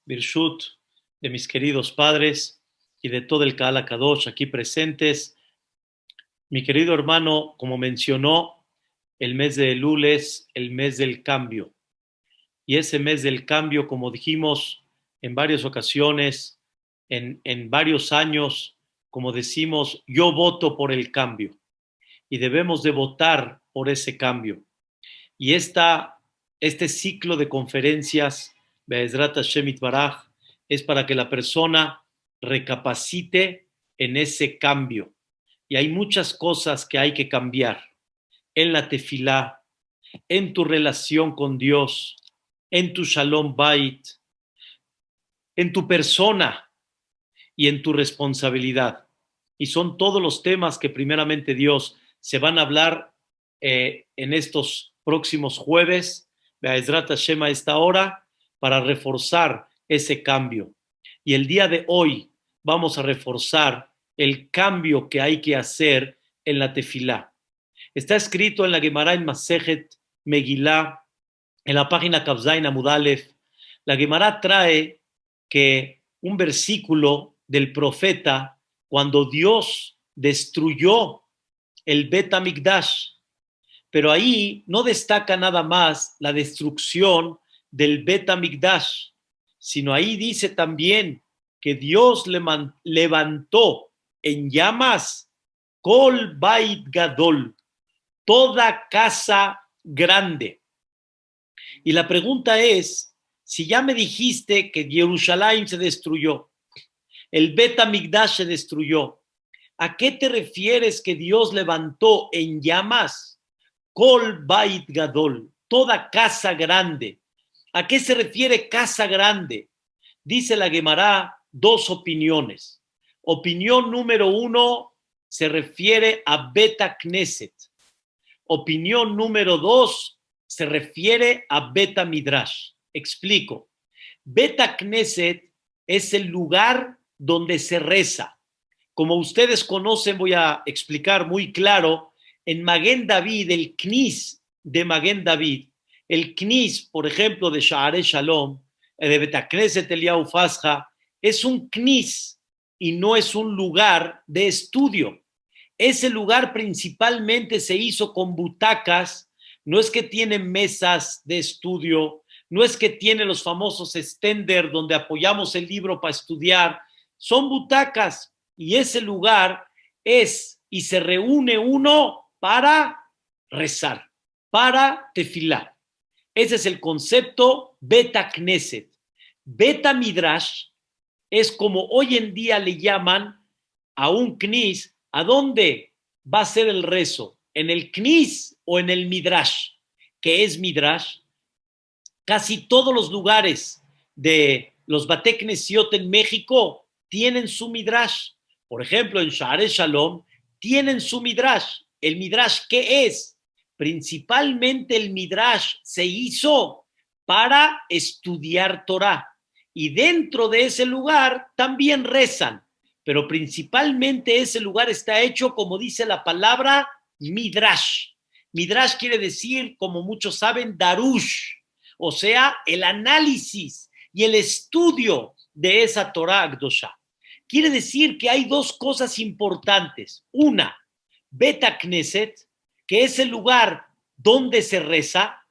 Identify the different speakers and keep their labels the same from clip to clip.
Speaker 1: Birshut, de mis queridos padres y de todo el Kahal Kadosh aquí presentes. Mi querido hermano, como mencionó, el mes de Elul es el mes del cambio. Y ese mes del cambio, como dijimos en varias ocasiones, en varios años, como decimos, yo voto por el cambio. Y debemos de votar por ese cambio. Y este ciclo de conferencias, Be'ezrat Hashem Itbaraj, es para que la persona recapacite en ese cambio. Y hay muchas cosas que hay que cambiar en la tefilá, en tu relación con Dios, en tu Shalom Bait, en tu persona y en tu responsabilidad. Y son todos los temas que primeramente Dios se van a hablar en estos próximos jueves, Be'ezrat Hashem a esta hora, para reforzar ese cambio. Y el día de hoy vamos a reforzar el cambio que hay que hacer en la tefilá. Está escrito en la Gemara en Masejet Megilá, en la página Kavzain Amud Aleph. La Gemara trae que un versículo del profeta, cuando Dios destruyó el Bet HaMikdash, pero ahí no destaca nada más la destrucción del Bet HaMikdash, sino ahí dice también que Dios levantó en llamas Kol Bait Gadol, toda casa grande. Y la pregunta es, si ya me dijiste que Jerusalén se destruyó, el Bet HaMikdash se destruyó, ¿a qué te refieres que Dios levantó en llamas? Kol Bait Gadol, toda casa grande. ¿A qué se refiere casa grande? Dice la Gemara dos opiniones. Opinión número uno se refiere a Bet Knesset. Opinión número dos se refiere a Bet Midrash. Explico. Bet Knesset es el lugar donde se reza. Como ustedes conocen, voy a explicar muy claro, en Maguen David, el Knis de Maguen David, el Knis, por ejemplo, de Sha'arei Shalom, de Bet Knesset Eliyahu Fasja, es un Knis y no es un lugar de estudio. Ese lugar principalmente se hizo con butacas, no es que tiene mesas de estudio, no es que tiene los famosos extender donde apoyamos el libro para estudiar, son butacas y ese lugar es y se reúne uno para rezar, para tefilá. Ese es el concepto Bet Knesset. Bet Midrash es como hoy en día le llaman a un knis. ¿A dónde va a ser el rezo? ¿En el knis o en el midrash? ¿Qué es midrash? Casi todos los lugares de los Bate Knesiot en México tienen su midrash. Por ejemplo, en Sha'arei Shalom tienen su midrash. ¿El midrash qué es? Principalmente el midrash se hizo para estudiar Torah. Y dentro de ese lugar también rezan. Pero principalmente ese lugar está hecho, como dice la palabra, midrash. Midrash quiere decir, como muchos saben, darush, o sea, el análisis y el estudio de esa Torah Akdosha. Quiere decir que hay dos cosas importantes. Una, Bet Knesset, que es el lugar donde se reza,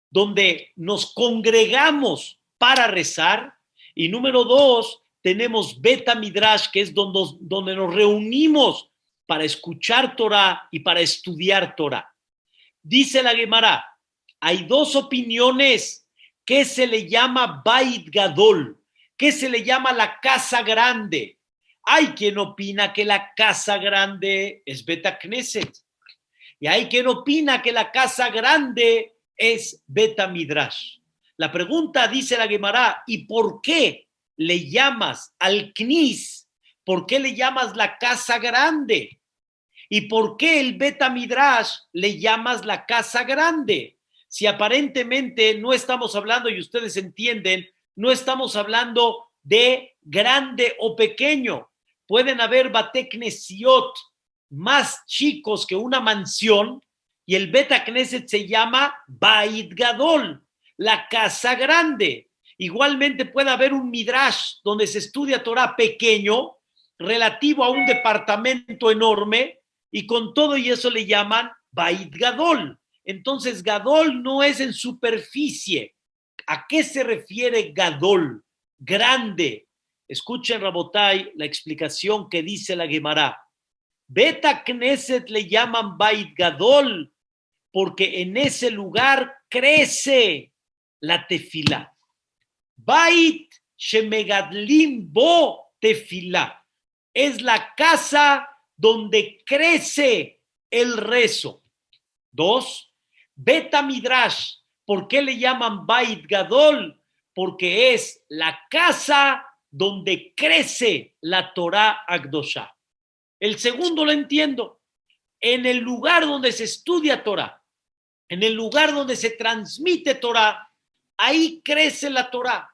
Speaker 1: donde nos congregamos para rezar. Y número dos, tenemos Bet Midrash, que es donde nos reunimos para escuchar Torah y para estudiar Torah. Dice la Gemara, hay dos opiniones que se le llama Bait Gadol, que se le llama la casa grande. Hay quien opina que la casa grande es Bet Knesset y hay quien opina que la casa grande es Bet Midrash. La pregunta dice la Gemara, ¿y por qué le llamas al Knis? ¿Por qué le llamas la casa grande? ¿Y por qué el Bet Midrash le llamas la casa grande? Si aparentemente no estamos hablando, y ustedes entienden, no estamos hablando de grande o pequeño. Pueden haber Bate Knesiot más chicos que una mansión y el Bet Knesset se llama Bait Gadol, la casa grande. Igualmente puede haber un midrash donde se estudia Torah pequeño, relativo a un departamento enorme, y con todo y eso le llaman Bait Gadol. Entonces, Gadol no es en superficie. ¿A qué se refiere Gadol? Grande. Escuchen, Rabotai, la explicación que dice la Gemara. Beta Knesset le llaman Bait Gadol porque en ese lugar crece la tefilá. Bait shemegadlim bo tefilá. Es la casa donde crece el rezo. 2. Beta Midrash. ¿Por qué le llaman Bait Gadol? Porque es la casa donde crece la Torah Akdoshá. El segundo lo entiendo. En el lugar donde se estudia Torah, en el lugar donde se transmite Torah, ahí crece la Torah.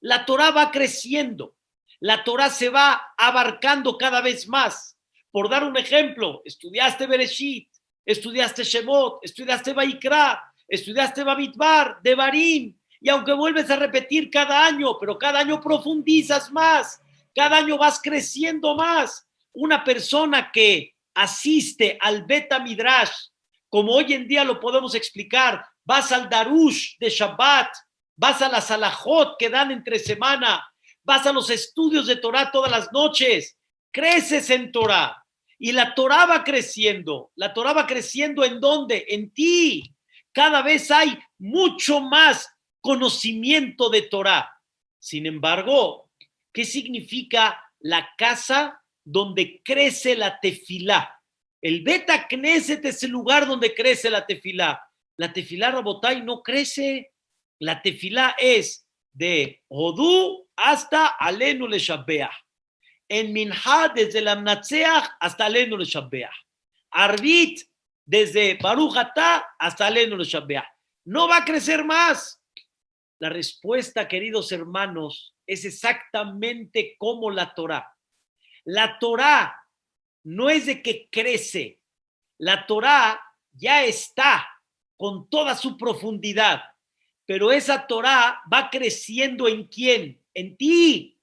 Speaker 1: La Torah va creciendo. La Torah se va abarcando cada vez más. Por dar un ejemplo, estudiaste Bereshit, estudiaste Shemot, estudiaste Vaikra, estudiaste Bamidbar, Devarim, y aunque vuelves a repetir cada año, pero cada año profundizas más, cada año vas creciendo más. Una persona que asiste al Beta Midrash, como hoy en día lo podemos explicar, vas al Darush de Shabbat, vas a las Salahot que dan entre semana, vas a los estudios de Torah todas las noches, creces en Torah. Y la Torah va creciendo. ¿La Torah va creciendo en dónde? En ti. Cada vez hay mucho más conocimiento de Torah. Sin embargo, ¿qué significa la casa donde crece la tefilá? El Beta Knesset es el lugar donde crece la tefilá. La tefilá, Rabotai, no crece. La tefilá es de Hodú hasta Alenu Leshabbeah. En Minha, desde el Amnatseach hasta Alenu Leshabbeah. Arbit, desde Baruch Atá hasta Alenu Leshabbeah. No va a crecer más. La respuesta, queridos hermanos, es exactamente como la Torah. La Torah no es de que crece. La Torah ya está con toda su profundidad. Pero esa Torah va creciendo ¿en quién? En ti.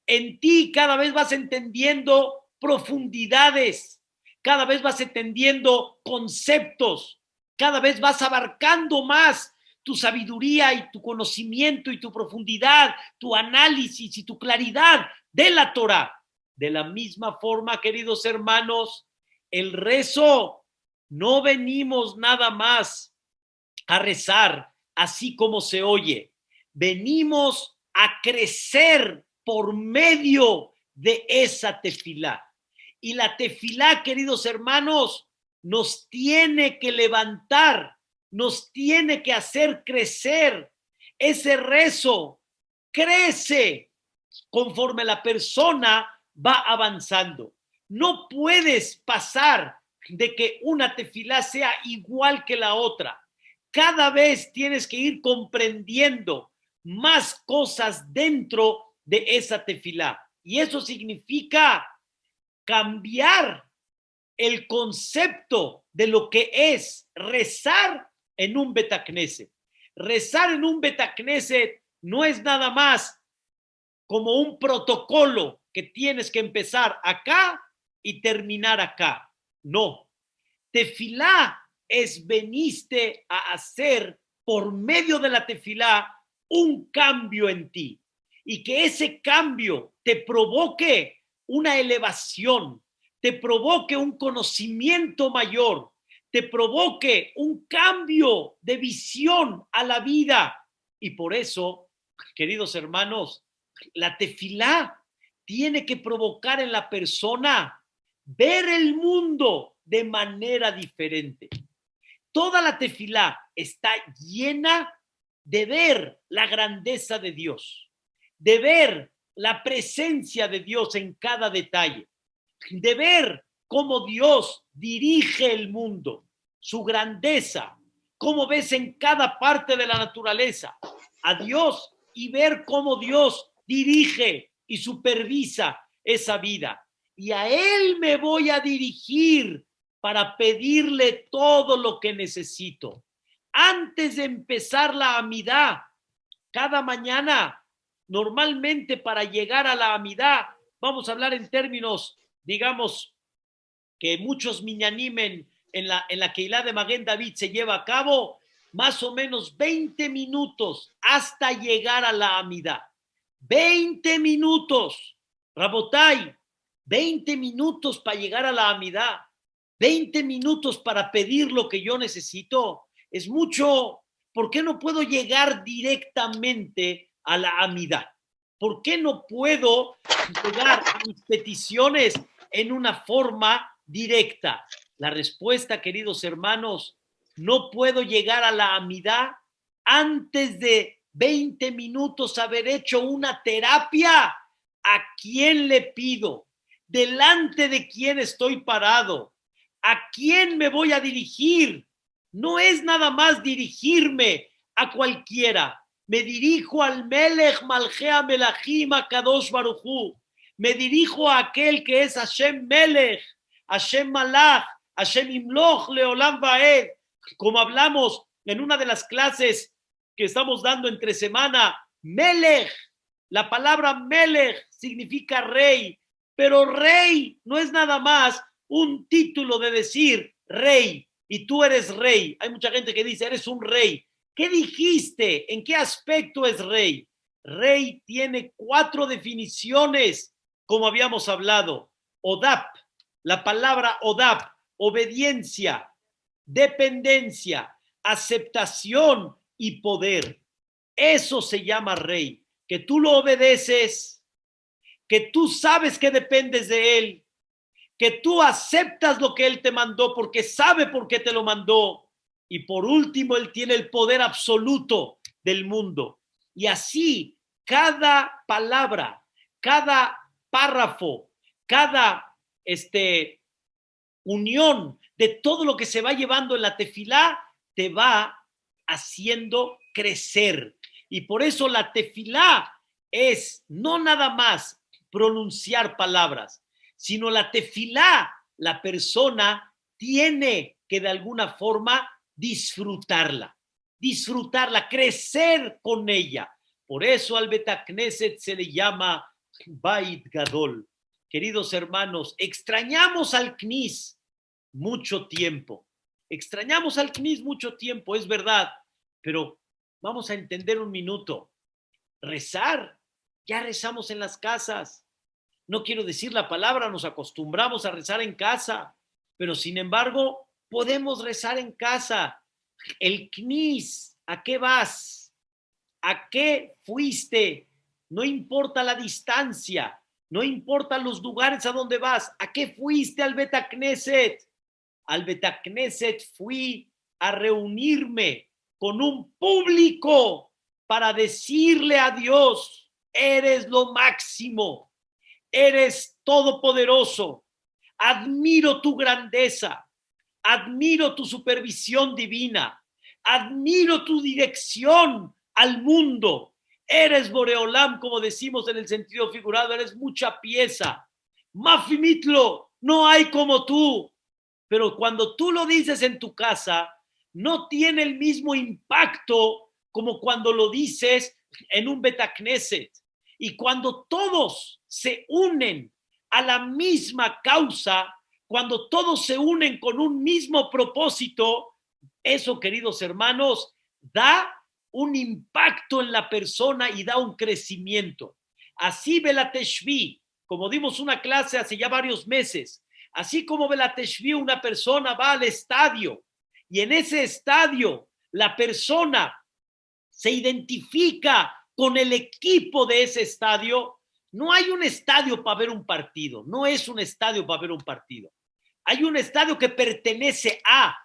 Speaker 1: En ti cada vez vas entendiendo profundidades, cada vez vas entendiendo conceptos, cada vez vas abarcando más tu sabiduría y tu conocimiento y tu profundidad, tu análisis y tu claridad de la Torah. De la misma forma, queridos hermanos, el rezo, no venimos nada más a rezar así como se oye, venimos a crecer por medio de esa tefilá. Y la tefilá, queridos hermanos, nos tiene que levantar, nos tiene que hacer crecer. Ese rezo crece conforme la persona va avanzando. No puedes pasar de que una tefilá sea igual que la otra. Cada vez tienes que ir comprendiendo más cosas dentro de esa tefilá. Y eso significa cambiar el concepto de lo que es rezar en un Betacneset. Rezar en un Betacneset no es nada más como un protocolo que tienes que empezar acá y terminar acá. No. Tefilá es veniste a hacer por medio de la tefilá un cambio en ti y que ese cambio te provoque una elevación, te provoque un conocimiento mayor, te provoque un cambio de visión a la vida. Y por eso, queridos hermanos, la tefilá tiene que provocar en la persona ver el mundo de manera diferente. Toda la tefilá está llena de ver la grandeza de Dios, de ver la presencia de Dios en cada detalle, de ver cómo Dios dirige el mundo, su grandeza, cómo ves en cada parte de la naturaleza a Dios y ver cómo Dios dirige y supervisa esa vida. Y a Él me voy a dirigir para pedirle todo lo que necesito. Antes de empezar la amidá, cada mañana. Normalmente para llegar a la amidá, vamos a hablar en términos, digamos, que muchos minyanim en la Keilah de Maguen David se lleva a cabo, más o menos 20 minutos hasta llegar a la amidá. 20 minutos, Rabotai, 20 minutos para llegar a la amidá, 20 minutos para pedir lo que yo necesito. Es mucho. ¿Por qué no puedo llegar directamente a la amidá? ¿Por qué no puedo llegar a mis peticiones en una forma directa? La respuesta, queridos hermanos, no puedo llegar a la amidá antes de 20 minutos haber hecho una terapia. ¿A quién le pido? ¿Delante de quién estoy parado? ¿A quién me voy a dirigir? No es nada más dirigirme a cualquiera. Me dirijo al Melech Malchea Melachim Kadosh Baruj Hu. Me dirijo a aquel que es Hashem Melech, Hashem Malach, Hashem Imloch Leolam Vaed. Como hablamos en una de las clases que estamos dando entre semana, Melech, la palabra Melech significa rey, pero rey no es nada más un título de decir rey, y tú eres rey. Hay mucha gente que dice, eres un rey. ¿Qué dijiste? ¿En qué aspecto es rey? Rey tiene 4 definiciones, como habíamos hablado. Odap, la palabra odap, obediencia, dependencia, aceptación y poder. Eso se llama rey. Que tú lo obedeces, que tú sabes que dependes de él, que tú aceptas lo que él te mandó porque sabe por qué te lo mandó. Y por último, él tiene el poder absoluto del mundo. Y así, cada palabra, cada párrafo, cada unión de todo lo que se va llevando en la tefilá, te va haciendo crecer. Y por eso la tefilá es no nada más pronunciar palabras, sino la tefilá, la persona tiene que de alguna forma disfrutarla, crecer con ella. Por eso al Betacneset se le llama Bait Gadol. Queridos hermanos, extrañamos al Knis mucho tiempo. Extrañamos al Knis mucho tiempo, es verdad, pero vamos a entender un minuto. Rezar, ya rezamos en las casas. No quiero decir la palabra, nos acostumbramos a rezar en casa, pero sin embargo, podemos rezar en casa. El Knis, ¿a qué vas? ¿A qué fuiste? No importa la distancia, no importa los lugares a donde vas. ¿A qué fuiste al Betacneset? Al Betacneset fui a reunirme con un público para decirle a Dios, eres lo máximo, eres todopoderoso, admiro tu grandeza, admiro tu supervisión divina, admiro tu dirección al mundo. Eres Boreolam, como decimos en el sentido figurado, eres mucha pieza. Mafimitlo, no hay como tú. Pero cuando tú lo dices en tu casa, no tiene el mismo impacto como cuando lo dices en un Betacneset. Y cuando todos se unen a la misma causa, cuando todos se unen con un mismo propósito, eso, queridos hermanos, da un impacto en la persona y da un crecimiento. Así Belateshvi, como dimos una clase hace ya varios meses, así como Belateshvi, una persona va al estadio y en ese estadio la persona se identifica con el equipo de ese estadio. No hay un estadio para ver un partido, no es un estadio para ver un partido. Hay un estadio que pertenece a,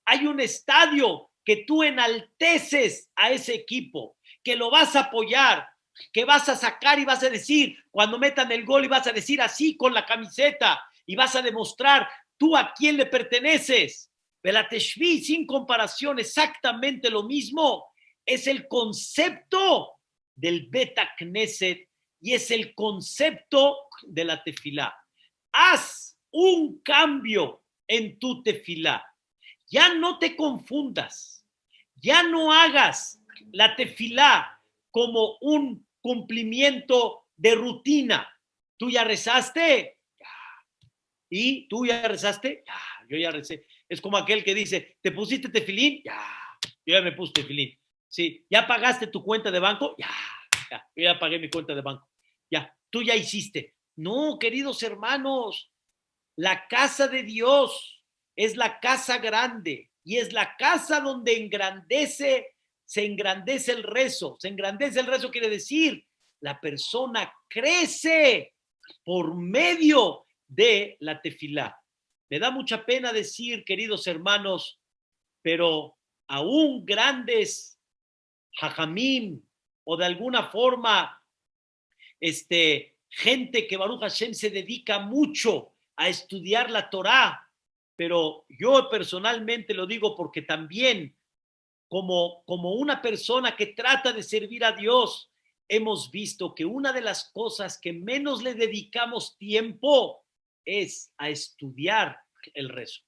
Speaker 1: hay un estadio que tú enalteces a ese equipo, que lo vas a apoyar, que vas a sacar y vas a decir, cuando metan el gol y vas a decir así con la camiseta y vas a demostrar tú a quién le perteneces. Belateshvi, sin comparación, exactamente lo mismo. Es el concepto del Betacneset y es el concepto de la tefilá. Haz un cambio en tu tefilá. Ya no te confundas. Ya no hagas la tefilá como un cumplimiento de rutina. ¿Tú ya rezaste? Ya. ¿Y tú ya rezaste? Ya, yo ya recé. Es como aquel que dice, ¿te pusiste tefilín? Ya, yo ya me puse tefilín. Sí, ¿ya pagaste tu cuenta de banco? Ya, yo ya pagué mi cuenta de banco. Ya, tú ya hiciste. No, queridos hermanos, la casa de Dios es la casa grande y es la casa donde se engrandece el rezo. Se engrandece el rezo quiere decir, la persona crece por medio de la tefilá. Me da mucha pena decir, queridos hermanos, pero aún grandes hajamim o de alguna forma gente que Baruch Hashem se dedica mucho a estudiar la Torá, pero yo personalmente lo digo porque también como una persona que trata de servir a Dios, hemos visto que una de las cosas que menos le dedicamos tiempo es a estudiar el rezo.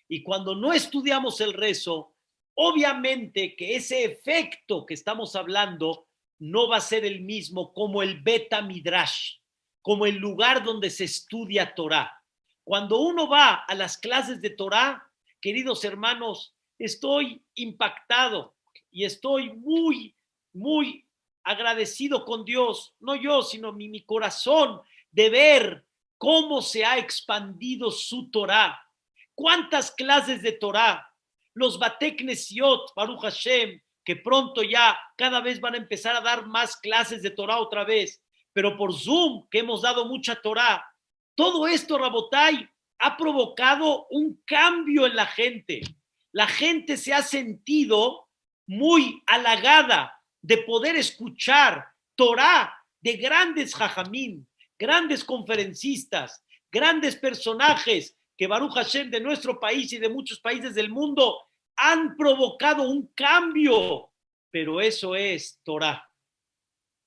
Speaker 1: Y cuando no estudiamos el rezo, obviamente que ese efecto que estamos hablando no va a ser el mismo como el Beta Midrash, como el lugar donde se estudia Torah. Cuando uno va a las clases de Torah, queridos hermanos, estoy impactado y estoy muy, muy agradecido con Dios, no yo, sino mi corazón, de ver cómo se ha expandido su Torah. ¿Cuántas clases de Torah? Los Batek Nesiot, Baruch Hashem, que pronto ya cada vez van a empezar a dar más clases de Torah otra vez, pero por Zoom, que hemos dado mucha Torah. Todo esto, Rabotai, ha provocado un cambio en la gente. La gente se ha sentido muy halagada de poder escuchar Torah de grandes jajamín, grandes conferencistas, grandes personajes que Baruch Hashem de nuestro país y de muchos países del mundo han provocado un cambio, pero eso es Torah.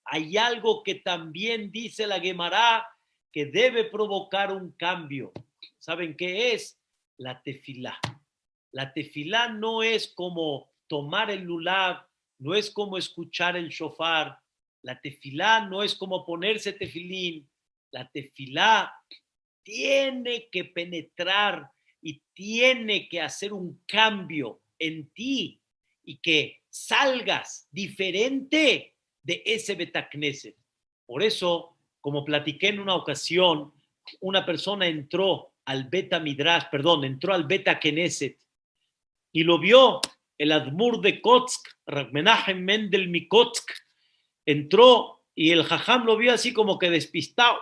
Speaker 1: Hay algo que también dice la Gemara que debe provocar un cambio. ¿Saben qué es? La tefilá. La tefilá no es como tomar el lulav, no es como escuchar el shofar. La tefilá no es como ponerse tefilín. La tefilá tiene que penetrar y tiene que hacer un cambio en ti y que salgas diferente de ese Betacneset. Por eso, como platiqué en una ocasión, una persona entró al Beta Midrash, perdón, entró al Beta Knesset y lo vio el Admur de Kotsk, Menachem Mendel Mikotsk, entró y el Jajam lo vio así como que despistado,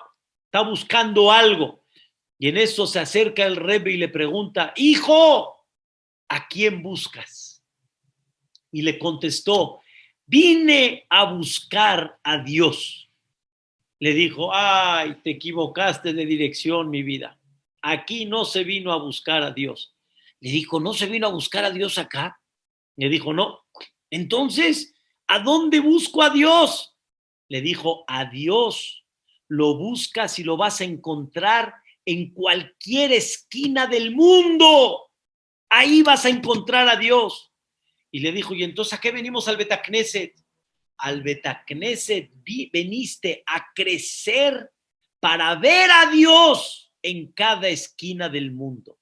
Speaker 1: está buscando algo. Y en eso se acerca el Rebbe y le pregunta, hijo, ¿a quién buscas? Y le contestó, vine a buscar a Dios. Le dijo, ay, te equivocaste de dirección, mi vida. Aquí no se vino a buscar a Dios. Le dijo, ¿no se vino a buscar a Dios acá? Le dijo, no. Entonces, ¿a dónde busco a Dios? Le dijo, a Dios lo buscas y lo vas a encontrar en cualquier esquina del mundo. Ahí vas a encontrar a Dios. Y le dijo, ¿y entonces a qué venimos al Betacneset? Al Betacneset veniste a crecer para ver a Dios en cada esquina del mundo.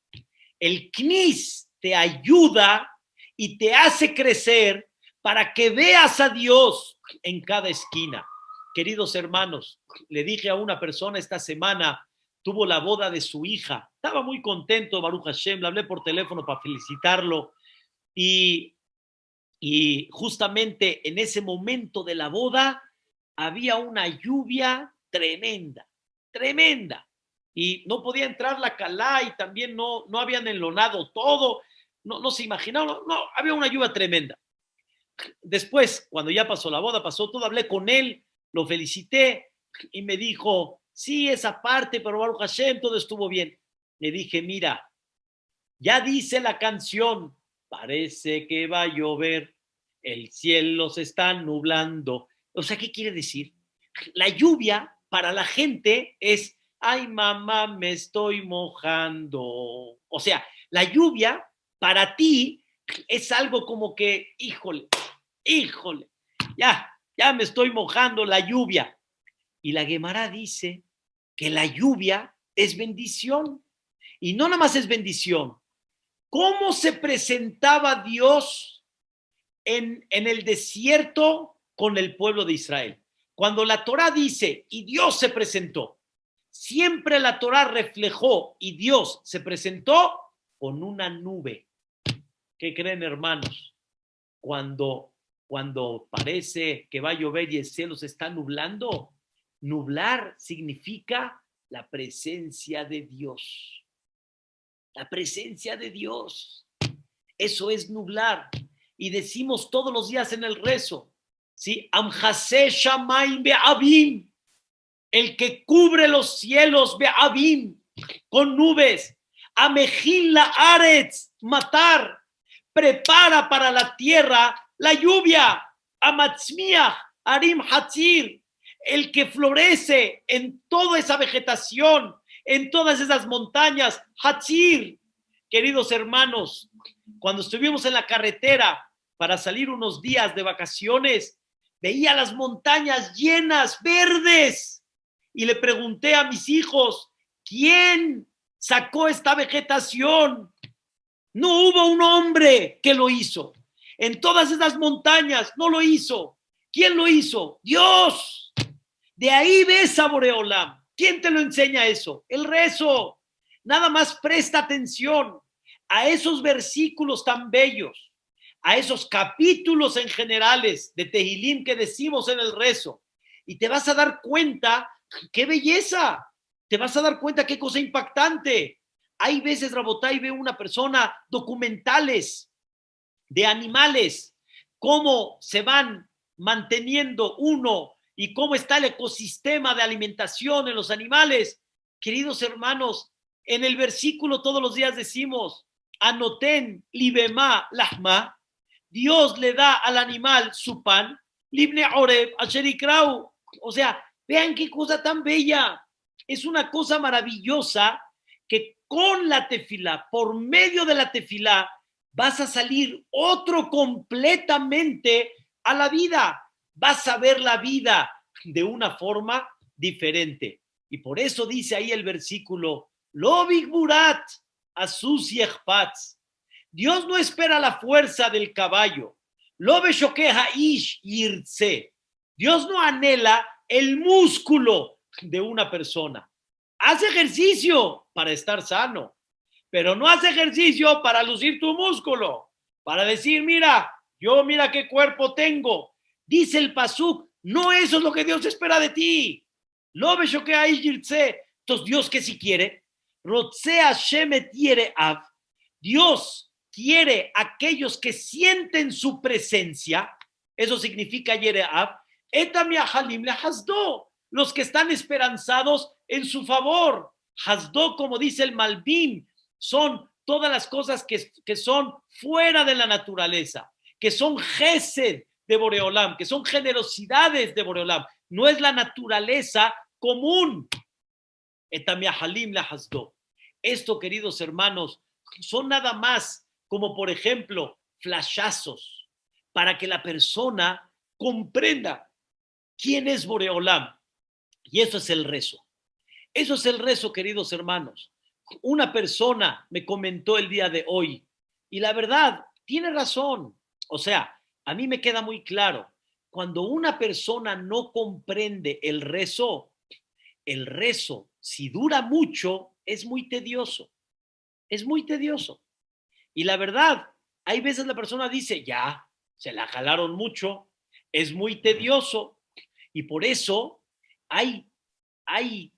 Speaker 1: El Knis te ayuda y te hace crecer para que veas a Dios en cada esquina. Queridos hermanos, le dije a una persona esta semana, tuvo la boda de su hija, estaba muy contento, Baruch Hashem, le hablé por teléfono para felicitarlo y, y justamente en ese momento de la boda había una lluvia tremenda, tremenda, y no podía entrar la calá y también no habían enlonado todo, no se imaginaron, no, había una lluvia tremenda. Después, cuando ya pasó la boda, pasó todo, hablé con él, lo felicité y me dijo, sí, esa parte, pero Baruch Hashem, todo estuvo bien. Le dije, mira, ya dice la canción, parece que va a llover, el cielo se está nublando. O sea, ¿qué quiere decir? La lluvia para la gente es, ay mamá, me estoy mojando. O sea, la lluvia para ti es algo como que, híjole, ya, ya me estoy mojando, la lluvia. Y la Gemara dice que la lluvia es bendición. Y no nada más es bendición. ¿Cómo se presentaba Dios en el desierto con el pueblo de Israel? Cuando la Torá dice, y Dios se presentó, siempre la Torá reflejó y Dios se presentó con una nube. ¿Qué creen, hermanos? Cuando parece que va a llover y el cielo se está nublando, nublar significa la presencia de Dios. La presencia de Dios. Eso es nublar. Y decimos todos los días en el rezo, ¿sí? Amjase Shamaim Be'avim, el que cubre los cielos Be'avim, con nubes. Amejil la Aretz, matar, prepara para la tierra la lluvia. Amatzmiach, Arim Hatzir, el que florece en toda esa vegetación, en todas esas montañas. Hatzir, queridos hermanos, cuando estuvimos en la carretera para salir unos días de vacaciones, veía las montañas llenas, verdes, y le pregunté a mis hijos, ¿quién sacó esta vegetación? No hubo un hombre que lo hizo. En todas esas montañas no lo hizo. ¿Quién lo hizo? Dios. De ahí ves a Boreolam. ¿Quién te lo enseña eso? El rezo. Nada más presta atención a esos versículos tan bellos, a esos capítulos en generales de Tehilim que decimos en el rezo, y te vas a dar cuenta qué belleza, te vas a dar cuenta qué cosa impactante. Hay veces, Rabotay, veo una persona, documentales de animales, cómo se van manteniendo uno y cómo está el ecosistema de alimentación en los animales. Queridos hermanos, en el versículo todos los días decimos, anoten libema lahma, Dios le da al animal su pan, libne oreb asherikrau. O sea, vean qué cosa tan bella. Es una cosa maravillosa que con la tefilá, por medio de la tefilá, vas a salir otro completamente a la vida. Vas a ver la vida de una forma diferente. Y por eso dice ahí el versículo, Lo bigburat asus yechpatz. Dios no espera la fuerza del caballo. Lo beshokeha ish yirtze. Dios no anhela el músculo de una persona. Haz ejercicio para estar sano, pero no haz ejercicio para lucir tu músculo, para decir, mira qué cuerpo tengo. Dice el pasuk, no eso es lo que Dios espera de ti. Lo ves que hay yirtze. Entonces, Dios, ¿qué si quiere? Rotzea shemet yere av. Dios quiere aquellos que sienten su presencia. Eso significa yere av. Etami ahalim le hasdo. Los que están esperanzados en su favor. Hasdo, como dice el Malbim, son todas las cosas que son fuera de la naturaleza, que son gesed de Boreolam, que son generosidades de Boreolam. No es la naturaleza común. Esto, queridos hermanos, son nada más como, por ejemplo, flashazos para que la persona comprenda quién es Boreolam. Y eso es el rezo. Eso es el rezo, queridos hermanos. Una persona me comentó el día de hoy, y la verdad, tiene razón. O sea, a mí me queda muy claro, cuando una persona no comprende el rezo, si dura mucho, es muy tedioso. Es muy tedioso. Y la verdad, hay veces la persona dice, ya, se la jalaron mucho, es muy tedioso. Y por eso hay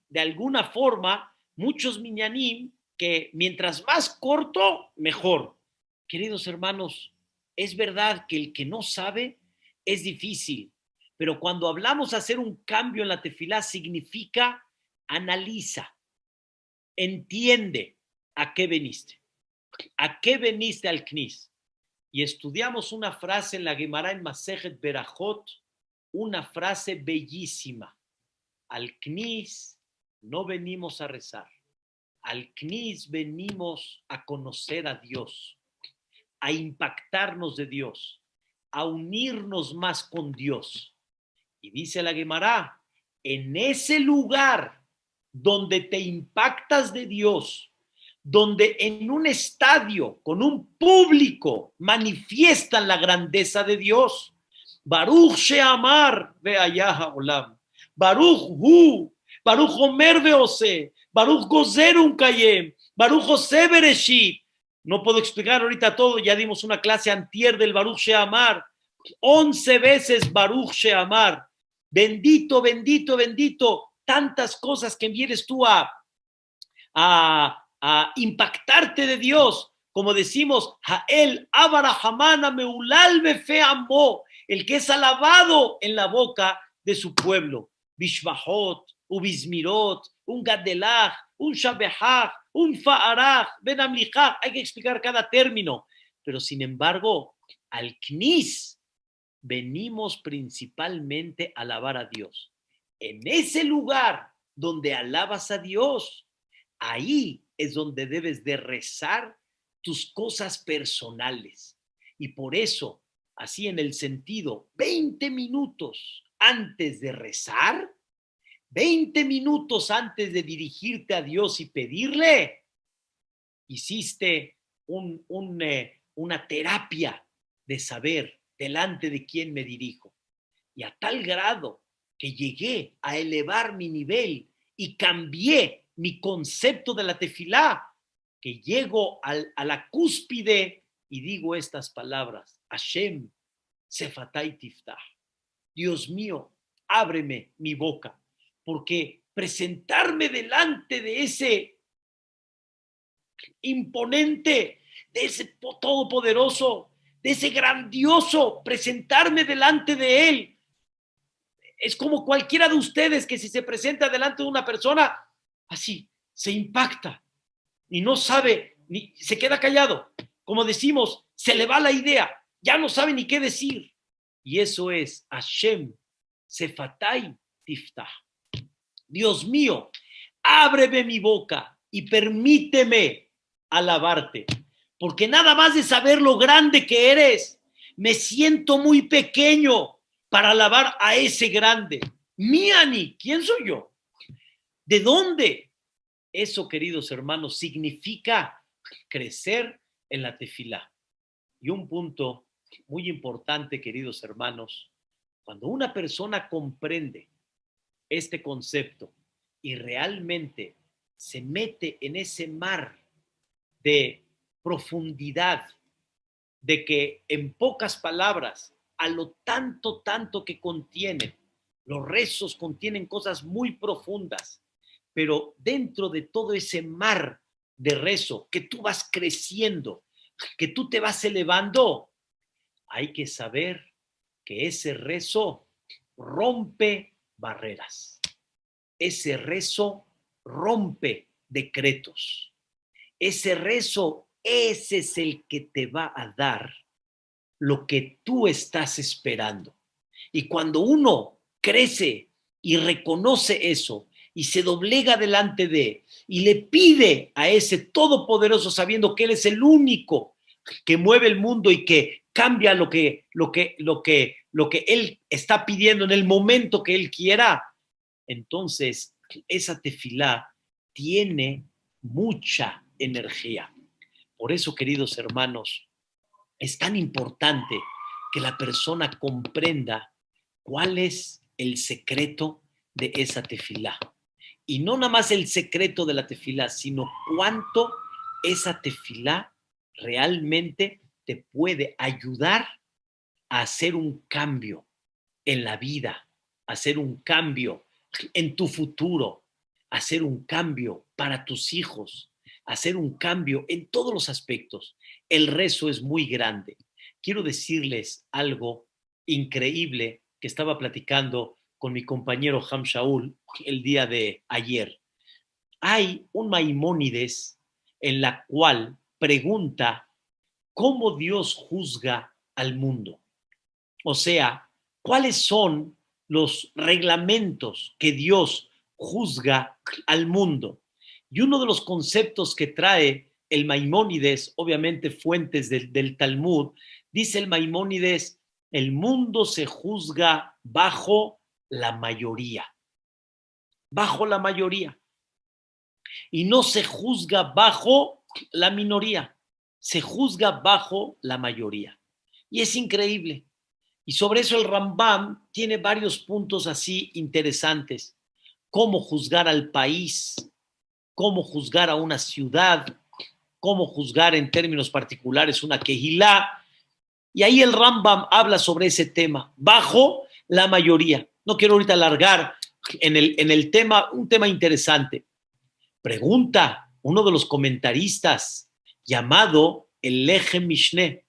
Speaker 1: de alguna forma muchos minyanim que mientras más corto, mejor. Queridos hermanos, es verdad que el que no sabe es difícil, pero cuando hablamos de hacer un cambio en la tefilá significa analiza, entiende a qué veniste, al Knis. Y estudiamos una frase en la Gemara en Masejet Berajot, una frase bellísima. Al Knis no venimos a rezar. Al Knis venimos a conocer a Dios, a impactarnos de Dios, a unirnos más con Dios. Y dice la Gemara, en ese lugar donde te impactas de Dios, donde en un estadio con un público manifiestan la grandeza de Dios, Baruch Sheamar ve'ayah olam, Baruch Hu, Baruch Omer ve'ose, Baruch Gozer un Kayem, Baruch Ose Bereshit. No puedo explicar ahorita todo, ya dimos una clase antier del Baruch Sheamar, 11 veces Baruch Sheamar, bendito, bendito, bendito, tantas cosas que vienes tú a impactarte de Dios, como decimos, Jael Abarahamana Meulal Befe Ambo, el que es alabado en la boca de su pueblo, Bishbahot, Ubismirot, un Gadelach, un Shabehach, un Fa'arach, Ben Amlichach, hay que explicar cada término, pero sin embargo, al Knis venimos principalmente a alabar a Dios. En ese lugar donde alabas a Dios, ahí es donde debes de rezar tus cosas personales. Y por eso, así en el sentido, 20 minutos antes de rezar, 20 minutos antes de dirigirte a Dios y pedirle, hiciste una terapia de saber delante de quién me dirijo. Y a tal grado que llegué a elevar mi nivel y cambié mi concepto de la tefilá, que llego a la cúspide y digo estas palabras, Hashem, Sefatay Tiftah, Dios mío, ábreme mi boca, porque presentarme delante de ese imponente, de ese todopoderoso, de ese grandioso, presentarme delante de él, es como cualquiera de ustedes que si se presenta delante de una persona, así, se impacta y no sabe, ni se queda callado. Como decimos, se le va la idea, ya no sabe ni qué decir. Y eso es Hashem, Sefatay Tiftah. Dios mío, ábreme mi boca y permíteme alabarte, porque nada más de saber lo grande que eres, me siento muy pequeño para alabar a ese grande. Miani, ¿quién soy yo? ¿De dónde? Eso, queridos hermanos, significa crecer en la tefilá. Y un punto muy importante, queridos hermanos, cuando una persona comprende este concepto y realmente se mete en ese mar de profundidad, de que en pocas palabras, a lo tanto, tanto que contienen, los rezos contienen cosas muy profundas, pero dentro de todo ese mar de rezo que tú vas creciendo, que tú te vas elevando, hay que saber que ese rezo rompe barreras. Ese rezo rompe decretos. Ese rezo, ese es el que te va a dar lo que tú estás esperando. Y cuando uno crece y reconoce eso y se doblega delante de y le pide a ese todopoderoso, sabiendo que él es el único que mueve el mundo y que cambia lo que él está pidiendo en el momento que él quiera, entonces esa tefilá tiene mucha energía. Por eso, queridos hermanos, es tan importante que la persona comprenda cuál es el secreto de esa tefilá. Y no nada más el secreto de la tefilá, sino cuánto esa tefilá realmente te puede ayudar a hacer un cambio en la vida, a hacer un cambio en tu futuro, a hacer un cambio para tus hijos, a hacer un cambio en todos los aspectos. El rezo es muy grande. Quiero decirles algo increíble que estaba platicando con mi compañero Ham Shaul el día de ayer. Hay un Maimónides en la cual pregunta cómo Dios juzga al mundo. O sea, ¿cuáles son los reglamentos que Dios juzga al mundo? Y uno de los conceptos que trae el Maimónides, obviamente fuentes del Talmud, dice el Maimónides, el mundo se juzga bajo la mayoría, bajo la mayoría. Y no se juzga bajo la minoría, se juzga bajo la mayoría. Y es increíble. Y sobre eso el Rambam tiene varios puntos así interesantes. Cómo juzgar al país, cómo juzgar a una ciudad, cómo juzgar en términos particulares una quejilá. Y ahí el Rambam habla sobre ese tema, bajo la mayoría. No quiero ahorita alargar en el tema, un tema interesante. Pregunta uno de los comentaristas llamado el Lechem Mishneh,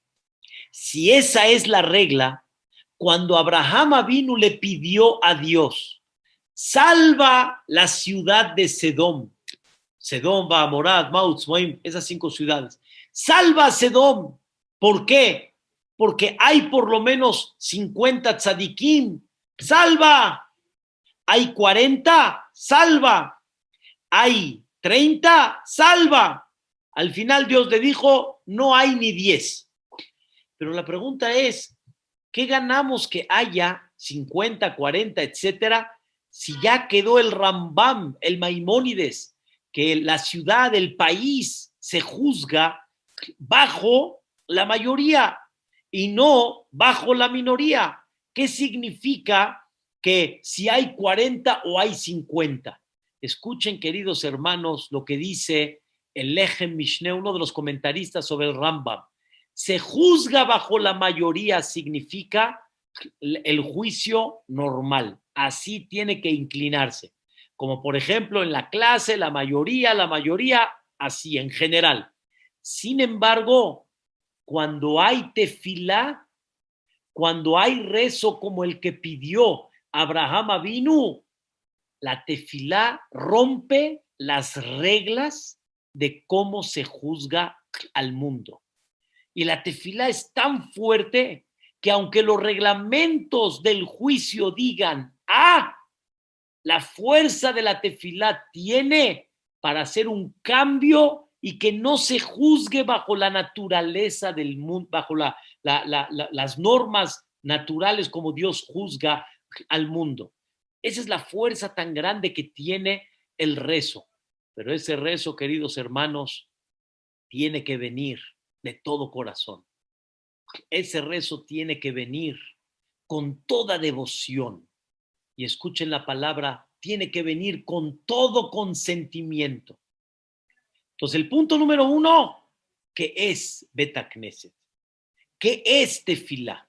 Speaker 1: si esa es la regla, cuando Abraham Avinu le pidió a Dios, salva la ciudad de Sedom, Sedom, Bamorad, Mautz, Moim, esas 5 ciudades, salva a Sedom. ¿Por qué? Porque hay por lo menos 50 tzadikim, salva. Hay 40, salva. Hay 30, salva. Al final Dios le dijo, no hay ni 10. Pero la pregunta es, ¿qué ganamos que haya 50, 40, etcétera, si ya quedó el Rambam, el Maimónides, que la ciudad, el país se juzga bajo la mayoría y no bajo la minoría? ¿Qué significa que si hay 40 o hay 50? Escuchen, queridos hermanos, lo que dice el Lechem Mishneh, uno de los comentaristas sobre el Rambam. Se juzga bajo la mayoría significa el juicio normal. Así tiene que inclinarse. Como por ejemplo en la clase, la mayoría, así en general. Sin embargo, cuando hay tefilá, cuando hay rezo como el que pidió Abraham Avinu, la tefilá rompe las reglas de cómo se juzga al mundo. Y la tefilá es tan fuerte que aunque los reglamentos del juicio digan, la fuerza de la tefilá tiene para hacer un cambio y que no se juzgue bajo la naturaleza del mundo, bajo las normas naturales como Dios juzga al mundo. Esa es la fuerza tan grande que tiene el rezo. Pero ese rezo, queridos hermanos, tiene que venir de todo corazón. Ese rezo tiene que venir con toda devoción. Y escuchen la palabra, tiene que venir con todo consentimiento. Entonces, el punto número 1, ¿qué es Beta Knesset? ¿Qué es tefilá?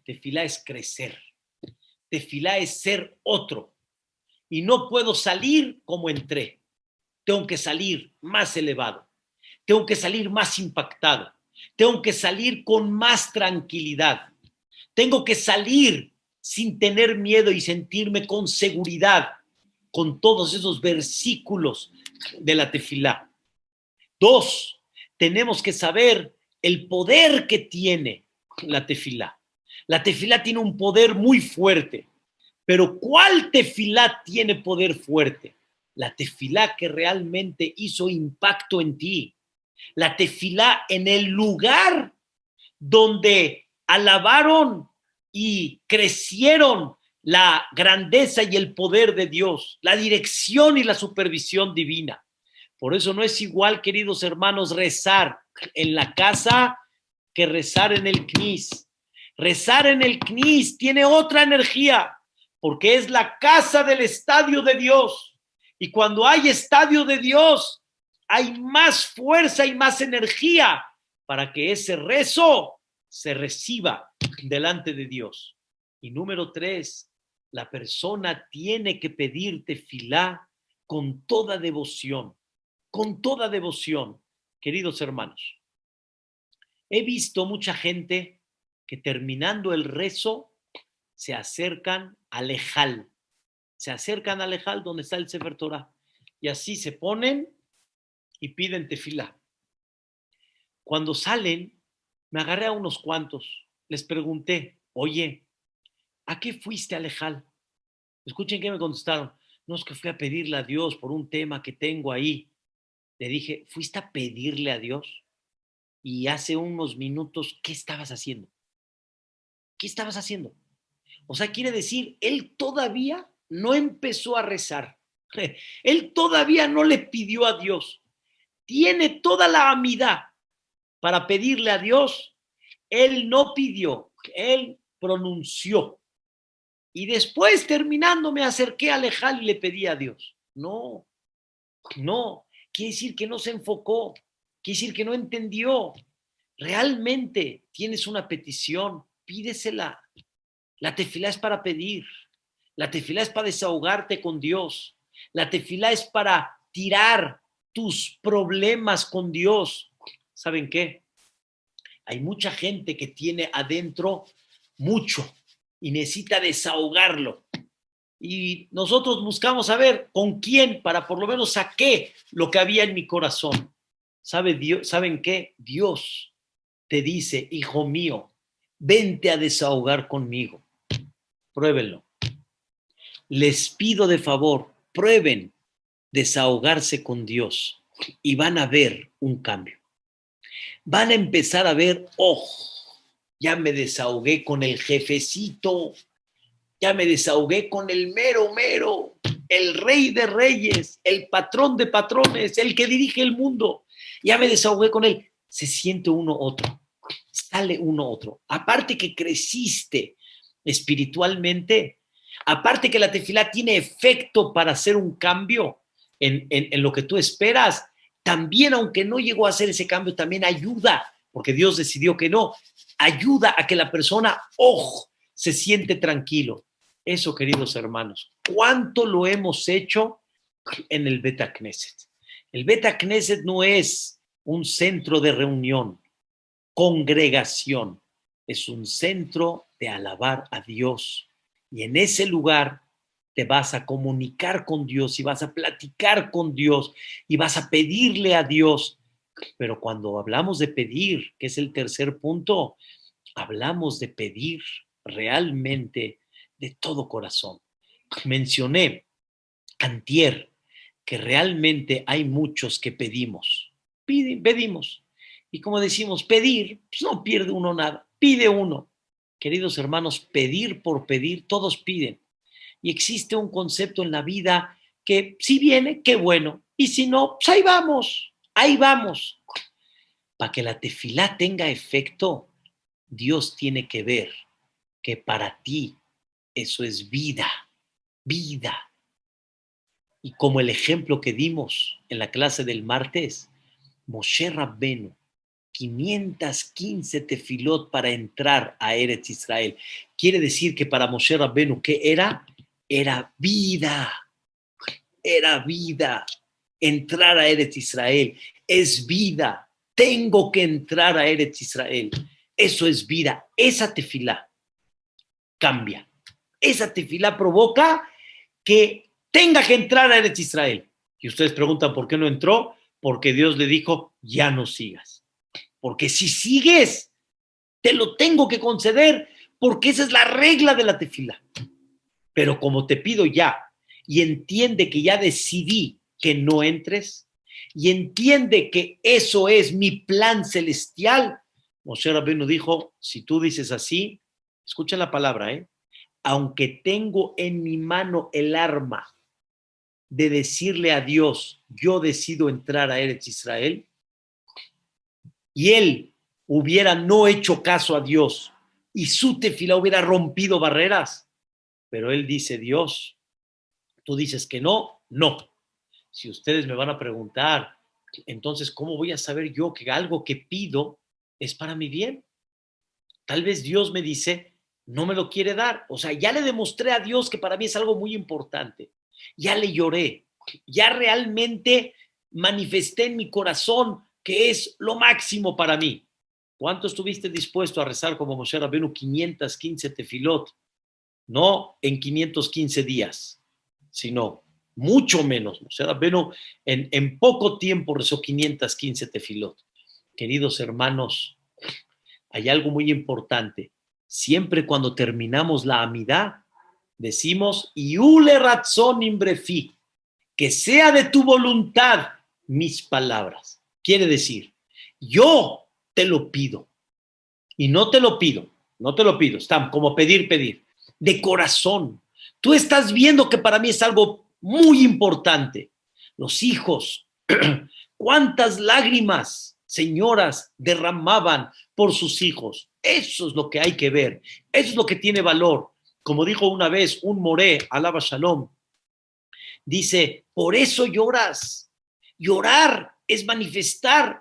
Speaker 1: Tefilá es crecer. Tefilá es ser otro. Y no puedo salir como entré. Tengo que salir más elevado. Tengo que salir más impactado. Tengo que salir con más tranquilidad. Tengo que salir sin tener miedo y sentirme con seguridad con todos esos versículos de la tefilá. 2, tenemos que saber el poder que tiene la tefilá. La tefilá tiene un poder muy fuerte, pero ¿cuál tefilá tiene poder fuerte? La tefilá que realmente hizo impacto en ti. La tefilá en el lugar donde alabaron y crecieron la grandeza y el poder de Dios, la dirección y la supervisión divina. Por eso no es igual, queridos hermanos, rezar en la casa que rezar en el CNIS. Rezar en el CNIS tiene otra energía, porque es la casa del estadio de Dios. Y cuando hay estadio de Dios, hay más fuerza y más energía para que ese rezo se reciba delante de Dios. Y número 3, la persona tiene que pedir tefilá con toda devoción, con toda devoción. Queridos hermanos, he visto mucha gente que terminando el rezo se acercan al Ejal, donde está el Sefer Torah, y así se ponen y piden tefilá. Cuando salen, me agarré a unos cuantos, les pregunté, oye, ¿a qué fuiste al Ejal? Escuchen qué me contestaron. No, es que fui a pedirle a Dios por un tema que tengo ahí. Le dije, ¿fuiste a pedirle a Dios? Y hace unos minutos, ¿qué estabas haciendo? ¿Qué estabas haciendo? O sea, quiere decir, él todavía no empezó a rezar. Él todavía no le pidió a Dios. Tiene toda la amidad para pedirle a Dios. Él no pidió, él pronunció. Y después, terminando, me acerqué a Lejal y le pedí a Dios. No, no. Quiere decir que no se enfocó. Quiere decir que no entendió. Realmente tienes una petición, pídesela. La tefilá es para pedir. La tefilá es para desahogarte con Dios. La tefilá es para tirar tus problemas con Dios. ¿Saben qué? Hay mucha gente que tiene adentro mucho y necesita desahogarlo. Y nosotros buscamos saber con quién para por lo menos saqué lo que había en mi corazón. ¿Saben qué? Dios te dice, hijo mío, vente a desahogar conmigo. Pruébenlo. Les pido de favor, prueben desahogarse con Dios y van a ver un cambio. Van a empezar a ver, oh, ya me desahogué con el jefecito, ya me desahogué con el mero mero, el rey de reyes, el patrón de patrones, el que dirige el mundo. Ya me desahogué con él. Se siente uno otro, sale uno otro. Aparte que creciste espiritualmente, aparte que la tefilá tiene efecto para hacer un cambio en lo que tú esperas, también aunque no llegó a hacer ese cambio, también ayuda, porque Dios decidió que no, ayuda a que la persona, se siente tranquilo. Eso, queridos hermanos, ¿cuánto lo hemos hecho en el Beta Knesset? El Beta Knesset no es un centro de reunión, congregación, es un centro de alabar a Dios. Y en ese lugar te vas a comunicar con Dios y vas a platicar con Dios y vas a pedirle a Dios. Pero cuando hablamos de pedir, que es el tercer punto, hablamos de pedir realmente de todo corazón. Mencioné antier que realmente hay muchos que pedimos. Pedimos. Y como decimos, pedir, pues no pierde uno nada, pide uno. Queridos hermanos, pedir por pedir, todos piden. Y existe un concepto en la vida que si viene, qué bueno. Y si no, pues ahí vamos, ahí vamos. Para que la tefilá tenga efecto, Dios tiene que ver que para ti eso es vida, vida. Y como el ejemplo que dimos en la clase del martes, Moshe Rabbenu, 515 tefilot para entrar a Eretz Israel. Quiere decir que para Moshe Rabbenu, ¿qué era? Era vida, era vida. Entrar a Eretz Israel es vida. Tengo que entrar a Eretz Israel. Eso es vida. Esa tefilá cambia. Esa tefilá provoca que tenga que entrar a Eretz Israel. Y ustedes preguntan por qué no entró, porque Dios le dijo, ya no sigas. Porque si sigues, te lo tengo que conceder, porque esa es la regla de la tefilá. Pero como te pido ya, y entiende que ya decidí que no entres, y entiende que eso es mi plan celestial, Moshe Rabbeinu dijo, si tú dices así, escucha la palabra, aunque tengo en mi mano el arma de decirle a Dios, yo decido entrar a Eretz Israel, y él hubiera no hecho caso a Dios y su tefilá hubiera rompido barreras, pero él dice, Dios, tú dices que no, no. Si ustedes me van a preguntar, entonces, ¿cómo voy a saber yo que algo que pido es para mi bien? Tal vez Dios me dice, no me lo quiere dar. O sea, ya le demostré a Dios que para mí es algo muy importante. Ya le lloré. Ya realmente manifesté en mi corazón que es lo máximo para mí. ¿Cuánto estuviste dispuesto a rezar como Moshe Rabbeinu 515 tefilot? No en 515 días, sino mucho menos. Moshe Rabbeinu en poco tiempo rezó 515 tefilot. Queridos hermanos, hay algo muy importante. Siempre cuando terminamos la amidad, decimos, Iule ratzon imbrefi, que sea de tu voluntad mis palabras. Quiere decir, yo te lo pido y no te lo pido, está como pedir, pedir. de corazón. Tú estás viendo que para mí es algo muy importante. Los hijos, cuántas lágrimas, señoras, derramaban por sus hijos. Eso es lo que hay que ver. Eso es lo que tiene valor. Como dijo una vez un moré, alaba shalom, dice, por eso lloras. Llorar es manifestar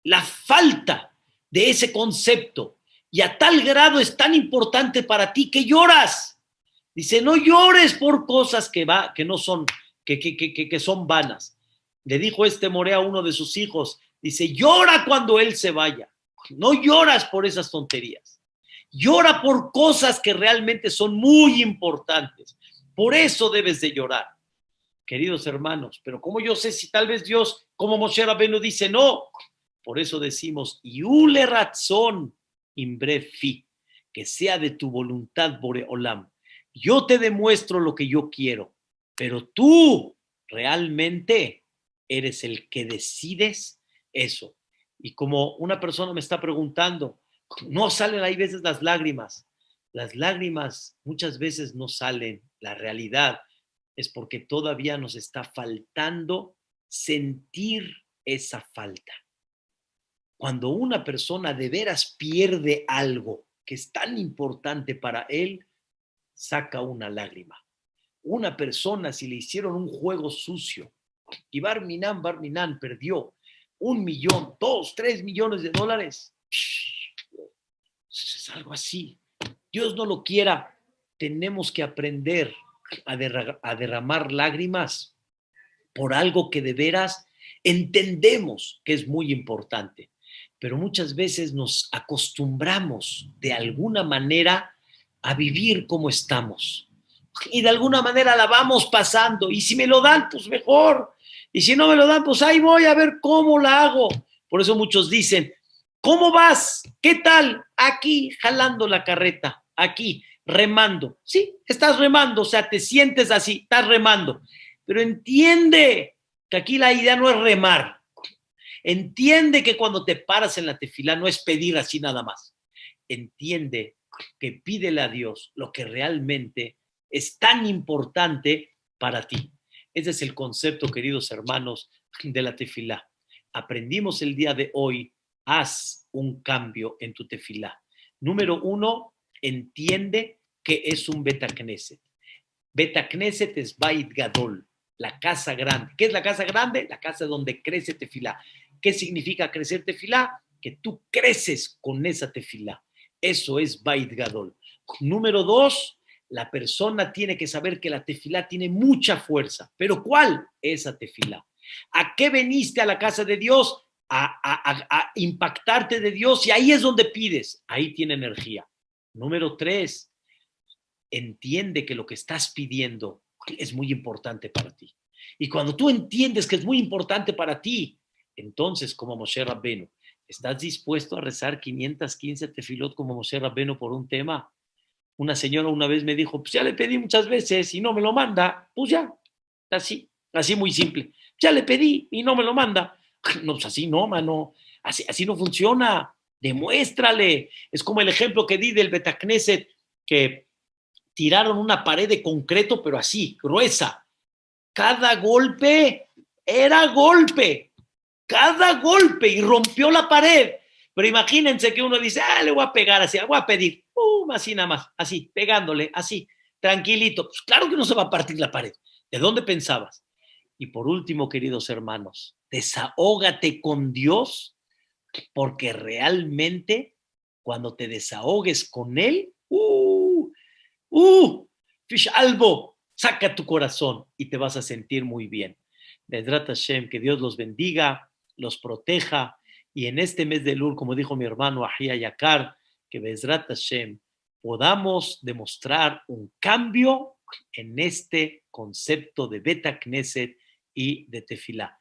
Speaker 1: la falta de ese concepto. Y a tal grado es tan importante para ti que lloras. Dice, no llores por cosas que no son, que son vanas. Le dijo este moré a uno de sus hijos, dice, llora cuando él se vaya. No lloras por esas tonterías. Llora por cosas que realmente son muy importantes. Por eso debes de llorar, queridos hermanos. Pero ¿cómo yo sé si tal vez Dios, como Moshe Rabbeinu dice, no? Por eso decimos, Yule Ratzon Imbre Fi, que sea de tu voluntad, Boreolam. Yo te demuestro lo que yo quiero, pero tú realmente eres el que decides eso. Y como una persona me está preguntando, no salen ahí veces las lágrimas. Las lágrimas muchas veces no salen. La realidad es porque todavía nos está faltando sentir esa falta. Cuando una persona de veras pierde algo que es tan importante para él, saca una lágrima. Una persona, si le hicieron un juego sucio y Barminan perdió 1 millón, 2, 3 millones de dólares, es algo así. Dios no lo quiera. Tenemos que aprender a derramar lágrimas por algo que de veras entendemos que es muy importante. Pero muchas veces nos acostumbramos de alguna manera a vivir como estamos. Y de alguna manera la vamos pasando. Y si me lo dan, pues mejor. Y si no me lo dan, pues ahí voy a ver cómo la hago. Por eso muchos dicen, ¿cómo vas? ¿Qué tal? Aquí jalando la carreta, aquí remando. Sí, estás remando, o sea, te sientes así, estás remando. Pero entiende que aquí la idea no es remar. Entiende que cuando te paras en la tefilá no es pedir así nada más. Entiende que pídele a Dios lo que realmente es tan importante para ti. Ese es el concepto, queridos hermanos, de la tefilá. Aprendimos el día de hoy, haz un cambio en tu tefilá. Número 1, entiende que es un Betacneset. Betacneset es Bait Gadol, la casa grande. ¿Qué es la casa grande? La casa donde crece tefilá. ¿Qué significa crecer tefilá? Que tú creces con esa tefilá. Eso es Bait Gadol. Número 2, la persona tiene que saber que la tefilá tiene mucha fuerza. ¿Pero cuál? Esa tefilá. ¿A qué veniste a la casa de Dios? A impactarte de Dios, y ahí es donde pides. Ahí tiene energía. Número 3, entiende que lo que estás pidiendo es muy importante para ti. Y cuando tú entiendes que es muy importante para ti, entonces, como Moshe Rabbeinu, ¿estás dispuesto a rezar 515 tefilot como Moshe Rabbeinu por un tema? Una señora una vez me dijo, pues ya le pedí muchas veces y no me lo manda. Pues ya, así muy simple. Ya le pedí y no me lo manda. No, pues así no, mano. Así no funciona. Demuéstrale. Es como el ejemplo que di del Betacneset, que tiraron una pared de concreto, pero así, gruesa. Cada golpe era golpe. Cada golpe, y rompió la pared. Pero imagínense que uno dice, le voy a pegar así, voy a pedir, así nada más, así, pegándole, así, tranquilito. Pues claro que no se va a partir la pared. ¿De dónde pensabas? Y por último, queridos hermanos, desahógate con Dios, porque realmente cuando te desahogues con Él, fish albo, saca tu corazón y te vas a sentir muy bien. Bezrat Hashem, que Dios los bendiga, los proteja, y en este mes de Elul, como dijo mi hermano Ahia Yakar, que Bezrat Hashem podamos demostrar un cambio en este concepto de Beta Knesset y de Tefilá.